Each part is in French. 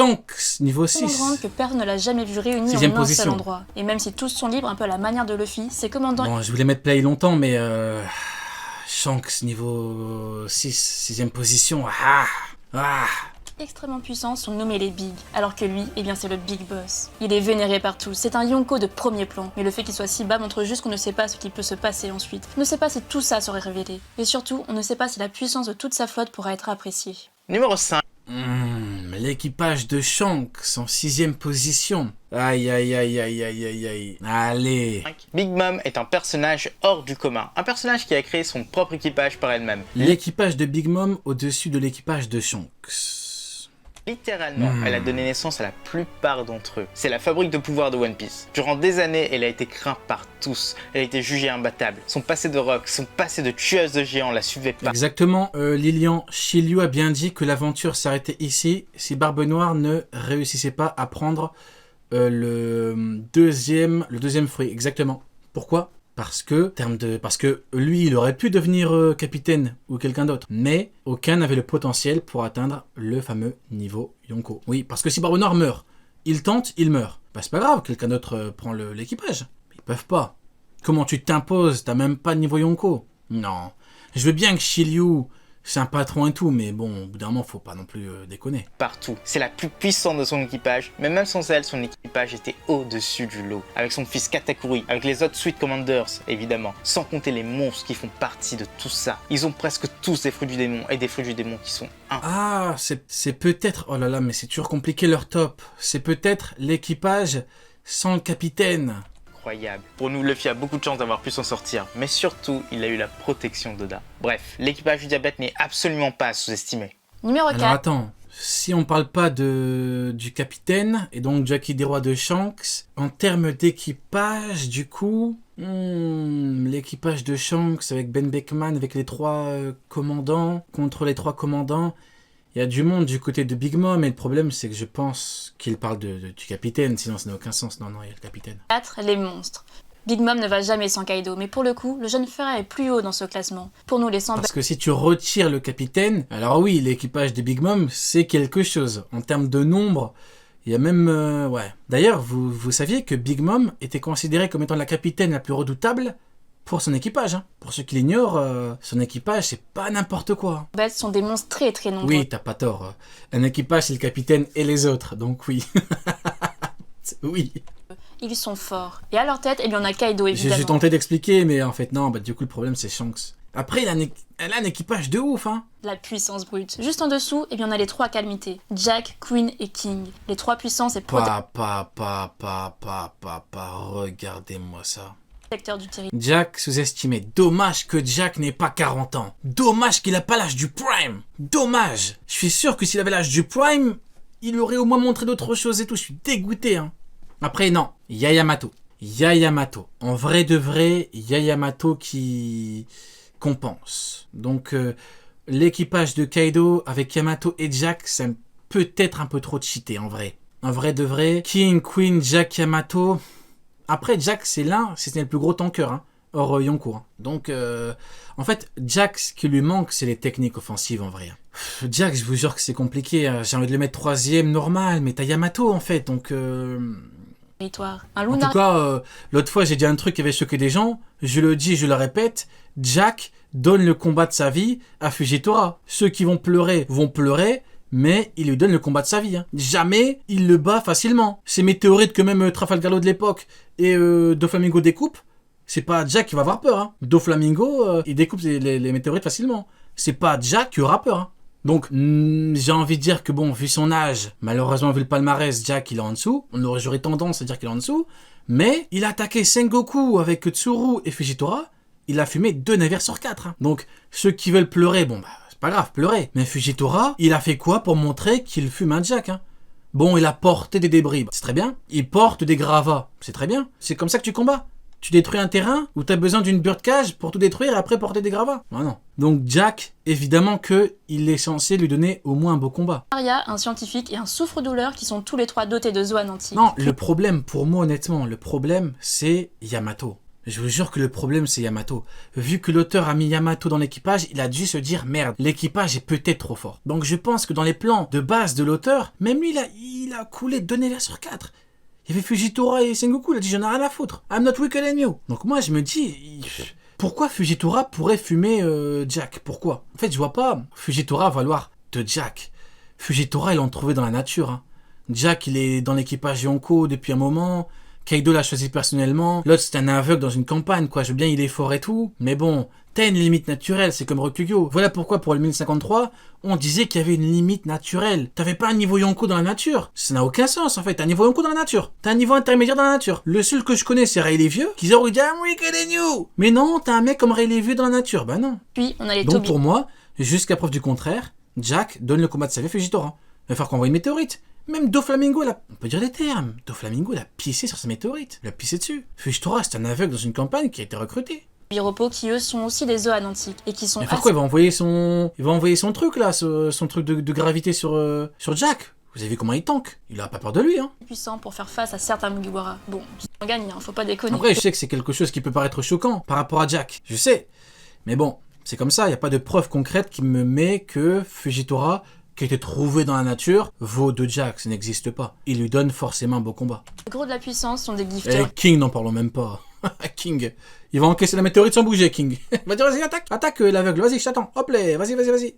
Shanks, niveau C'est tellement 6. grande que personne ne l'a jamais vu réuni Sixième en un seul position. endroit. Et même si tous sont libres, un peu à la manière de Luffy, ses commandants Bon, je voulais mettre play longtemps, mais Shanks, niveau 6, sixième position. extrêmement puissants sont nommés les Big, alors que lui, eh bien c'est le Big Boss. Il est vénéré par tous, c'est un Yonko de premier plan, mais le fait qu'il soit si bas montre juste qu'on ne sait pas ce qui peut se passer ensuite. On ne sait pas si tout ça serait révélé, et surtout, on ne sait pas si la puissance de toute sa flotte pourra être appréciée. Numéro 5. L'équipage de Shanks en sixième position. Aïe, aïe, aïe, aïe, aïe, aïe, aïe. Allez. Big Mom est un personnage hors du commun. Un personnage qui a créé son propre équipage par elle-même. L'équipage de Big Mom au-dessus de l'équipage de Shanks. Littéralement, elle a donné naissance à la plupart d'entre eux. C'est la fabrique de pouvoir de One Piece. Durant des années, elle a été crainte par tous. Elle a été jugée imbattable. Son passé de rock, son passé de tueuse de géants la suivait pas. Exactement, Lilian Shiryu a bien dit que l'aventure s'arrêtait ici si Barbe Noire ne réussissait pas à prendre le deuxième fruit. Exactement. Pourquoi ? Parce que lui, il aurait pu devenir capitaine ou quelqu'un d'autre. Mais aucun n'avait le potentiel pour atteindre le fameux niveau Yonko. Oui, parce que si Barbe Noire meurt, il tente, il meurt. Bah, c'est pas grave, quelqu'un d'autre prend l'équipage. Ils peuvent pas. Comment tu t'imposes? T'as même pas de niveau Yonko. Non. Je veux bien que Shiryu, c'est un patron et tout, mais bon, au bout d'un moment, faut pas non plus déconner. Partout. C'est la plus puissante de son équipage, mais même sans elle, son équipage était au-dessus du lot. Avec son fils Katakuri, avec les autres Sweet Commanders, évidemment. Sans compter les monstres qui font partie de tout ça. Ils ont presque tous des fruits du démon, et des fruits du démon qui sont Ah, c'est peut-être... Oh là là, mais c'est toujours compliqué leur top. C'est peut-être l'équipage sans le capitaine. incroyables. Pour nous, Luffy a beaucoup de chance d'avoir pu s'en sortir, mais surtout, il a eu la protection d'Oda. Bref, l'équipage du diabète n'est absolument pas à sous-estimer. Numéro Alors 4. attends, si on parle pas du capitaine, et donc Jackie des Rois de Shanks, en termes d'équipage, du coup, l'équipage de Shanks avec Ben Beckman, avec les trois commandants, contre les trois commandants, il y a du monde du côté de Big Mom, et le problème c'est que je pense qu'il parle du capitaine, sinon ça n'a aucun sens. Non, il y a le capitaine. 4. Les monstres. Big Mom ne va jamais sans Kaido, mais pour le coup, le jeune frère est plus haut dans ce classement. Pour nous, les 100 Parce que si tu retires le capitaine, alors oui, l'équipage de Big Mom, c'est quelque chose. En termes de nombre, il y a même... ouais. D'ailleurs, vous saviez que Big Mom était considérée comme étant la capitaine la plus redoutable pour son équipage. Hein. Pour ceux qui l'ignorent, son équipage, c'est pas n'importe quoi. bêtes sont des monstres très très nombreux. Oui, t'as pas tort. Un équipage, c'est le capitaine et les autres, donc oui. Oui. Ils sont forts. Et à leur tête, eh bien, on a Kaido, J'ai évidemment. tenté d'expliquer, mais en fait, non, du coup, le problème, c'est Shanks. Après, elle a un équipage de ouf, hein. La puissance brute. Juste en dessous, eh bien, on a les trois calamités. Jack, Queen et King. Les trois puissances et Regardez-moi ça. protecteurs du territoire. Jack sous-estimé. Dommage que Jack n'ait pas 40 ans. Dommage qu'il n'a pas l'âge du Prime. Dommage. Je suis sûr que s'il avait l'âge du Prime, il aurait au moins montré d'autres choses et tout. Je suis dégoûté, hein. Après, non. Yamato. En vrai de vrai, Yamato qui compense. Donc, l'équipage de Kaido avec Yamato et Jack, c'est peut-être un peu trop cheaté, en vrai. En vrai de vrai, King, Queen, Jack, Yamato... Après, Jack, c'est le plus gros tanker, hein, hors Yonko. Hein. Donc, en fait, Jack, ce qui lui manque, c'est les techniques offensives, en vrai. Jack, je vous jure que c'est compliqué. Hein. J'ai envie de le mettre 3e, normal, mais t'as Yamato, en fait, donc... Un En tout cas, l'autre fois, j'ai dit un truc qui avait choqué des gens. Je le dis, je le répète. Jack donne le combat de sa vie à Fujitora. Ceux qui vont pleurer, mais il lui donne le combat de sa vie. Hein. Jamais il le bat facilement. Ces météorites que même Trafalgar Law de l'époque et Doflamingo découpe, c'est pas Jack qui va avoir peur. Hein. Doflamingo, il découpe les météorites facilement. C'est pas Jack qui aura peur. Hein. Donc, j'ai envie de dire que bon, vu son âge, malheureusement vu le palmarès, Jack il est en dessous. J'aurais tendance à dire qu'il est en dessous. Mais il a attaqué Sengoku avec Tsuru et Fujitora. Il a fumé 2 navires sur 4. Hein. Donc, ceux qui veulent pleurer, bon bah, c'est pas grave, pleurer. Mais Fujitora, il a fait quoi pour montrer qu'il fume un Jack, hein? Bon, il a porté des débris, c'est très bien. Il porte des gravats, c'est très bien. C'est comme ça que tu combats. Tu détruis un terrain où tu as besoin d'une birdcage pour tout détruire et après porter des gravats. Ah non. Donc Jack, évidemment que il est censé lui donner au moins un beau combat. Arya, un scientifique et un souffre-douleur qui sont tous les trois dotés de Zoan anti. Non, le problème pour moi honnêtement, c'est Yamato. Je vous jure que le problème c'est Yamato. Vu que l'auteur a mis Yamato dans l'équipage, il a dû se dire merde, l'équipage est peut-être trop fort. Donc je pense que dans les plans de base de l'auteur, même lui il a coulé 2 navires sur 4. Il y avait Fujitora et Sengoku, il a dit j'en ai rien à foutre. I'm not weaker than you. Donc moi je me dis, pourquoi Fujitora pourrait fumer Jack? Pourquoi? En fait je vois pas Fujitora valoir de Jack. Fujitora ils l'ont trouvé dans la nature. Hein. Jack il est dans l'équipage Yonko depuis un moment. Kaido l'a choisi personnellement. L'autre c'est un aveugle dans une campagne quoi. Je veux bien il est fort et tout. Mais bon, t'as une limite naturelle, c'est comme Rokugo. Voilà pourquoi pour le 1053, on disait qu'il y avait une limite naturelle. T'avais pas un niveau Yonko dans la nature. Ça n'a aucun sens en fait. T'as un niveau Yonko dans la nature. T'as un niveau intermédiaire dans la nature. Le seul que je connais c'est Ray les Vieux. Qui aurait dit I'm weaker than you. Mais non, t'as un mec comme Ray les Vieux dans la nature. Bah non. Puis on a les Donc Tobi. pour moi, jusqu'à preuve du contraire, Jack donne le combat de sa vie à Fujitora. Il va falloir qu'on envoie une météorite. Même Doflamingo, on peut dire des termes. Doflamingo, il a pissé sur sa météorite. Il a pissé dessus. Fujitora, c'est un aveugle dans une campagne qui a été recruté. Biropo qui eux sont aussi des œufs anantiques et qui sont Mais pourquoi il va envoyer son truc là, son truc de gravité sur Jack. Vous avez vu comment il tank. Il a pas peur de lui, hein. puissants pour faire face à certains Mugiwara. Bon, on gagne, hein, faut pas déconner. Après, je sais que c'est quelque chose qui peut paraître choquant par rapport à Jack. Je sais. Mais bon, c'est comme ça. Il n'y a pas de preuve concrète qui me met que Fujitora, qui a été trouvé dans la nature, vaut de Jack. Ça n'existe pas. Il lui donne forcément un beau combat. Les gros de la puissance sont des Et gifters. King, n'en parlons même pas. King. Il va encaisser la météorite sans bouger, King. Il va dire, vas-y, attaque. Attaque l'aveugle. Vas-y, je t'attends. Hop là. Vas-y.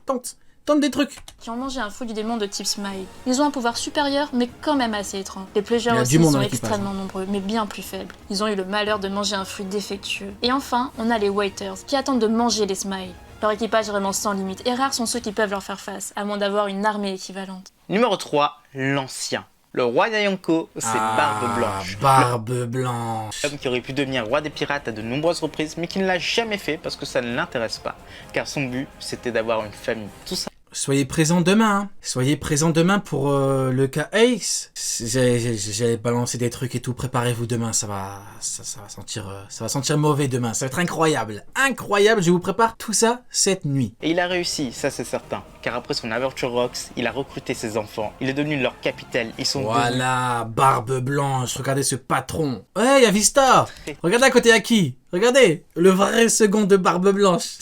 Tente des trucs. Qui ont mangé un fou du démon de type Smile. Ils ont un pouvoir supérieur, mais quand même assez étrange. Les Il y pleasures a aussi du monde sont dans l'équipage. extrêmement nombreux, mais bien plus faibles. Ils ont eu le malheur de manger un fruit défectueux. Et enfin, on a les Waiters, qui attendent de manger les Smile. Leur équipage est vraiment sans limite, et rares sont ceux qui peuvent leur faire face, à moins d'avoir une armée équivalente. Numéro 3, l'ancien. Le roi d'Ayonko, c'est Barbe Blanche. Barbe Blanche. L'homme qui aurait pu devenir roi des pirates à de nombreuses reprises, mais qui ne l'a jamais fait parce que ça ne l'intéresse pas. Car son but, c'était d'avoir une famille. Tout ça. Soyez présents demain. Hein. Soyez présents demain pour le cas Ace. J'ai balancé des trucs et tout. Préparez-vous demain. Ça va sentir mauvais demain. Ça va être incroyable. Incroyable. Je vous prépare tout ça cette nuit. Et il a réussi, ça c'est certain. Car après son Aventure Rocks, il a recruté ses enfants. Il est devenu leur capitaine. Ils sont Voilà, Barbe Blanche. Regardez ce patron. Ouais, y a Vista. Regardez à côté à qui. Regardez, le vrai second de Barbe Blanche.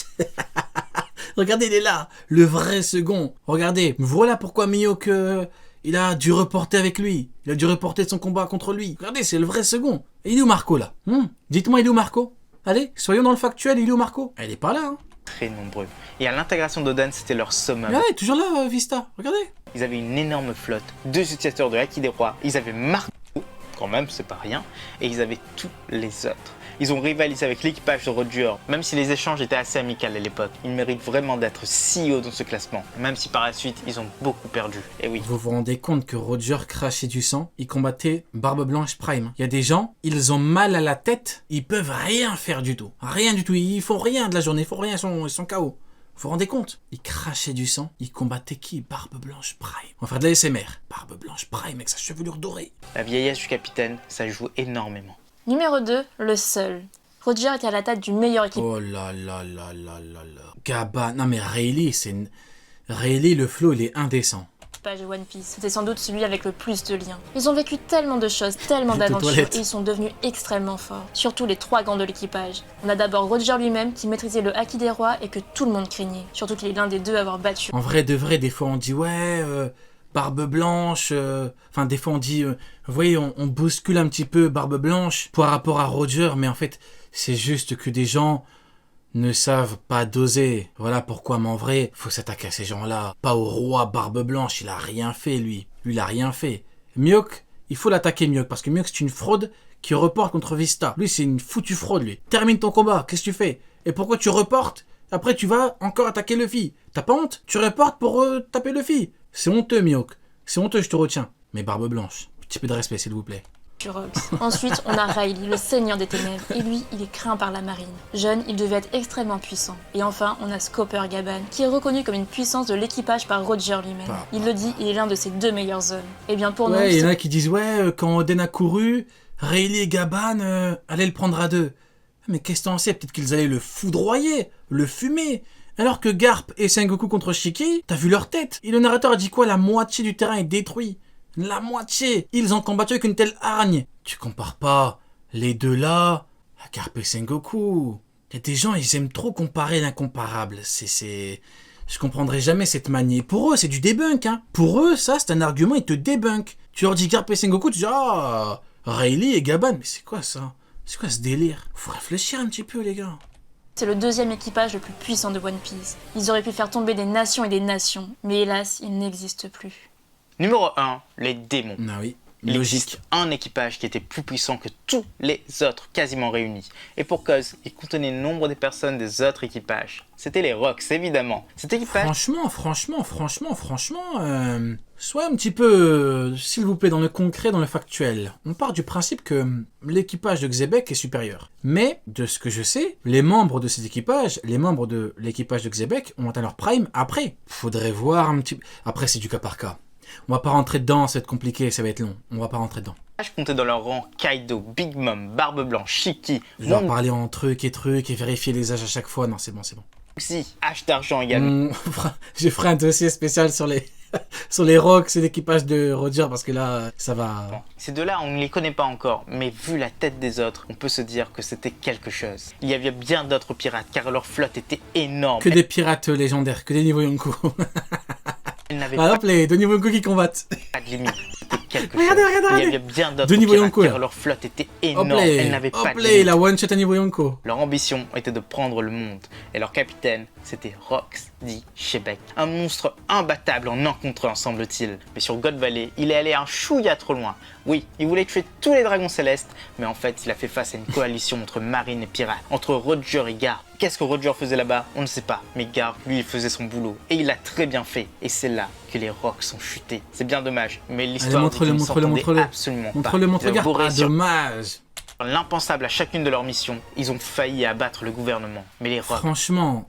Regardez, il est là, le vrai second. Regardez, voilà pourquoi Mihawk, il a dû reporter avec lui. Il a dû reporter son combat contre lui. Regardez, c'est le vrai second. Et il est où Marco, là? Dites-moi, il est où Marco? Allez, soyons dans le factuel, il est où Marco? Elle est pas là, hein. très nombreux. Et à l'intégration d'Oden, c'était leur summum. Ouais, toujours là, Vista. Regardez. Ils avaient une énorme flotte, 2 utilisateurs de Haki des Rois, ils avaient Marco, quand même, c'est pas rien, et ils avaient tous les autres. Ils ont rivalisé avec l'équipage de Roger, même si les échanges étaient assez amicaux à l'époque. Ils méritent vraiment d'être si haut dans ce classement, même si par la suite, ils ont beaucoup perdu. Et oui. Vous vous rendez compte que Roger crachait du sang? Il combattait Barbe Blanche Prime. Il y a des gens, ils ont mal à la tête, ils peuvent rien faire du tout. Rien du tout, ils font rien de la journée, ils font rien, ils sont KO. Vous vous rendez compte? Il crachait du sang, il combattait qui? Barbe Blanche Prime. On va faire de la SMR. Barbe Blanche Prime avec sa chevelure dorée. La vieillesse du capitaine, ça joue énormément. Numéro 2, le seul. Roger était à la tête du meilleur équipe. Oh là là là là là là. Gaba, non mais Rayleigh, Rayleigh, le flow, il est indécent. De One Piece. C'était sans doute celui avec le plus de liens. Ils ont vécu tellement de choses, tellement Plutôt d'aventures, toilette. et ils sont devenus extrêmement forts. Surtout les 3 grands de l'équipage. On a d'abord Roger lui-même qui maîtrisait le Haki des Rois et que tout le monde craignait. Surtout qu'il est l'un des deux à avoir battu. En vrai de vrai, des fois on dit ouais, Barbe Blanche, enfin des fois on dit, vous voyez, on bouscule un petit peu Barbe Blanche par rapport à Roger, mais en fait c'est juste que des gens ne savent pas doser. Voilà pourquoi, mais en vrai, faut s'attaquer à ces gens-là. Pas au roi Barbe Blanche, il a rien fait, lui. Lui, il a rien fait. Mihawk, il faut l'attaquer Mihawk, parce que Mihawk, c'est une fraude qui reporte contre Vista. Lui, c'est une foutue fraude, lui. Termine ton combat, qu'est-ce que tu fais? Et pourquoi tu reportes? Après, tu vas encore attaquer Luffy. T'as pas honte? Tu reportes pour taper Luffy. C'est honteux, Mihawk. C'est honteux, je te retiens. Mais Barbe Blanche, petit peu de respect, s'il vous plaît. Ensuite, on a Riley, le seigneur des ténèbres, et lui, il est craint par la marine. Jeune, il devait être extrêmement puissant. Et enfin, on a Scopper Gaban, qui est reconnu comme une puissance de l'équipage par Roger lui-même. Il le dit, il est l'un de ses 2 meilleurs hommes. Et bien pour nous... Ouais, il y en a qui disent, ouais, quand Oden a couru, Rayleigh et Gaban allaient le prendre à 2. Mais qu'est-ce que t'en sais? Peut-être qu'ils allaient le foudroyer, le fumer. Alors que Garp et Sengoku contre Shiki, t'as vu leur tête? Et le narrateur a dit quoi? La moitié du terrain est détruit. La moitié. Ils ont combattu avec une telle hargne. Tu compares pas les deux là Carpe Sengoku. Il y a des gens, ils aiment trop comparer l'incomparable. Je comprendrai jamais cette manie. Pour eux, c'est du debunk, hein. Pour eux, ça, c'est un argument, ils te débunk. Tu leur dis Carpe Sengoku, tu dis ah, Rayleigh et Gaban. Mais c'est quoi ça? C'est quoi ce délire? Faut réfléchir un petit peu, les gars. C'est le deuxième équipage le plus puissant de One Piece. Ils auraient pu faire tomber des nations et des nations, mais hélas, ils n'existent plus. Numéro 1, les démons. Ah oui, Il logique. existe un équipage qui était plus puissant que tous les autres, quasiment réunis. Et pour cause, il contenait le nombre des personnes des autres équipages. C'était les Rocks, évidemment. Cet équipage... Franchement, sois un petit peu, s'il vous plaît, dans le concret, dans le factuel. On part du principe que l'équipage de Xebec est supérieur. Mais, de ce que je sais, les membres de cet équipage, les membres de l'équipage de Xebec ont atteint leur prime après. Faudrait voir un petit peu... Après, c'est du cas par cas. On va pas rentrer dedans, ça va être compliqué, ça va être long. On va pas rentrer dedans. comptait dans leur rang Kaido, Big Mom, Barbe Blanche, Shiki, Je dois parler en trucs et vérifier les âges à chaque fois. Non, c'est bon. Moxie, H d'argent également. Je ferai un dossier spécial sur les sur les Rocks et l'équipage de Roger parce que là, ça va... Bon, ces deux-là, on ne les connaît pas encore, mais vu la tête des autres, on peut se dire que c'était quelque chose. Il y avait bien d'autres pirates car leur flotte était énorme. Que des pirates légendaires, que des niveaux Yonko. Elle n'avait Par exemple, les deux niveaux Yonko qui combattent. pas de limite. C'était quelque Regardez, chose. regardez. Il y avait bien d'autres Deux niveaux pirates Yonko, car là. leur flotte était énorme. Elle n'avait pas de Hop là, limite. la one shot à niveau Yonko. Leur ambition était de prendre le monde, et leur capitaine, c'était Rox dit Shebeck. Un monstre imbattable en encontrant, semble-t-il. Mais sur God Valley, il est allé un chouïa trop loin. Oui, il voulait tuer tous les dragons célestes, mais en fait, il a fait face à une coalition entre marines et pirates, entre Roger et Garp. Qu'est-ce que Roger faisait là-bas? On ne sait pas. Mais Garp, lui, il faisait son boulot, et il l'a très bien fait. Et c'est là que les Rocks ont chuté. C'est bien dommage, mais l'histoire dit qu'ils ne s'entendaient absolument pas. Montre-le, Ils ont bourré sur dommage. l'impensable à chacune de leurs missions, ils ont failli abattre le gouvernement. Mais les Rocks... Franchement,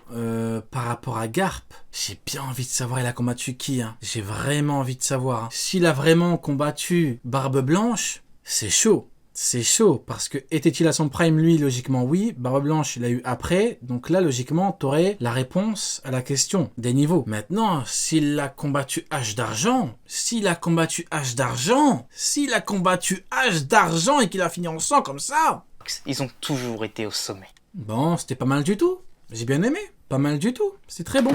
par rapport à Garp, j'ai bien envie de savoir il a combattu qui. Hein. J'ai vraiment envie de savoir. Hein. S'il a vraiment combattu Barbe Blanche, c'est chaud. C'est chaud, parce que était-il à son prime, lui, logiquement oui, Barbe Blanche il l'a eu après, donc là, logiquement, t'aurais la réponse à la question des niveaux. Maintenant, s'il a combattu H d'argent, et qu'il a fini en sang comme ça, ils ont toujours été au sommet. bon, c'était pas mal du tout, j'ai bien aimé, pas mal du tout, c'est très bon.